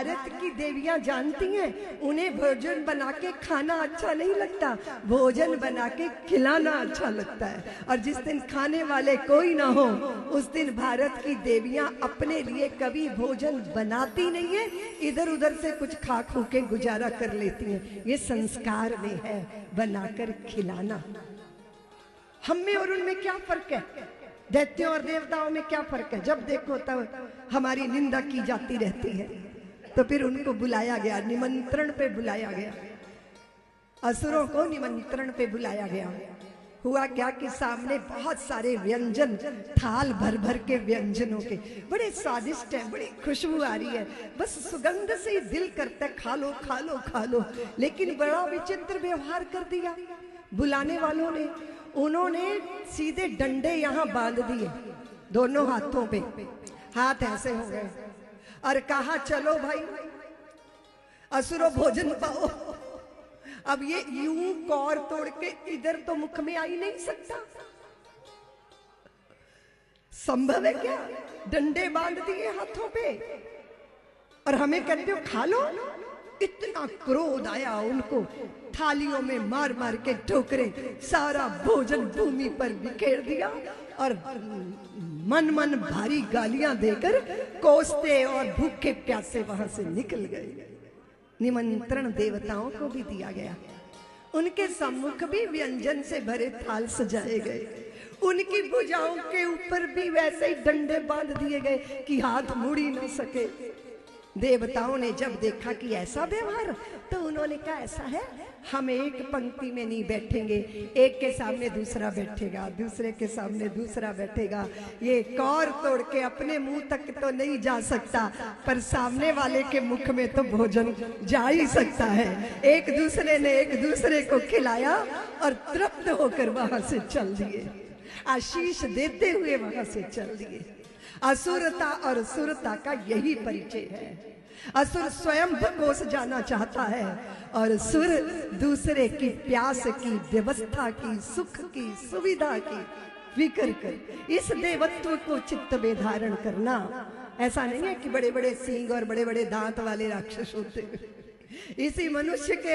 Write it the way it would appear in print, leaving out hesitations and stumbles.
भारत की देवियां जानती हैं, उन्हें भोजन बना के खाना अच्छा नहीं लगता, भोजन बना के खिलाना अच्छा लगता है। और जिस दिन खाने वाले कोई ना हो, उस दिन भारत की देवियां अपने लिए कभी भोजन बनाती नहीं है, इधर उधर से कुछ खा खू के गुजारा कर लेती हैं। ये संस्कार में है, बनाकर खिलाना। हम में और उनमें क्या फर्क है? दैत्यों और देवताओं में क्या फर्क है? जब देखो तब हमारी निंदा की जाती रहती है। तो फिर उनको बुलाया गया, निमंत्रण पे बुलाया गया, असुरों को निमंत्रण पे बुलाया गया। हुआ क्या कि सामने बहुत सारे व्यंजन, थाल भर भर के व्यंजनों के, बड़े स्वादिष्ट हैं, बड़ी खुशबू आ रही है, बस सुगंध से ही दिल करता है खा लो खा लो खा लो। लेकिन बड़ा विचित्र व्यवहार कर दिया बुलाने वालों ने। उन्होंने सीधे डंडे यहाँ बांध दिए दोनों हाथों पे, हाथ ऐसे हो गए और कहा चलो भाई असुरो भोजन पाओ। अब ये यूं कौर तोड़ के इधर तो मुख में आ ही नहीं सकता, संभव है क्या? डंडे बांध दिए हाथों पे और हमें कहते हो खा लो। इतना क्रोध आया उनको, थालियों में मार मार के ठोकरे, सारा भोजन भूमि पर बिखेर दिया और मन मन भारी गालियां देकर कोसते और भूखे प्यासे वहां से निकल गए। निमंत्रण देवताओं को भी दिया गया, उनके सम्मुख भी व्यंजन से भरे थाल सजाए गए, उनकी भुजाओं के ऊपर भी वैसे ही डंडे बांध दिए गए कि हाथ मुड़ ही न सके। देवताओं ने जब देखा कि ऐसा व्यवहार, तो उन्होंने कहा ऐसा है, हम एक पंक्ति में नहीं बैठेंगे, एक के सामने दूसरा बैठेगा, दूसरे के सामने दूसरा बैठेगा। ये कौर तोड़ के अपने मुंह तक तो नहीं जा सकता, पर सामने वाले के मुख में तो भोजन जा ही सकता है। एक दूसरे ने एक दूसरे को खिलाया और तृप्त होकर वहां से चल दिए, आशीष देते हुए वहां से चल दिए। असुरता और सुरता का यही परिचय है। असुर स्वयं भगोस जाना चाहता है और सुर दूसरे की प्यास की, व्यवस्था की, सुख की, सुविधा की फिक्र कर इस देवत्व को चित्त में धारण करना। ऐसा नहीं है कि बड़े बड़े सींग और बड़े बड़े दांत वाले राक्षस होते, इसी मनुष्य के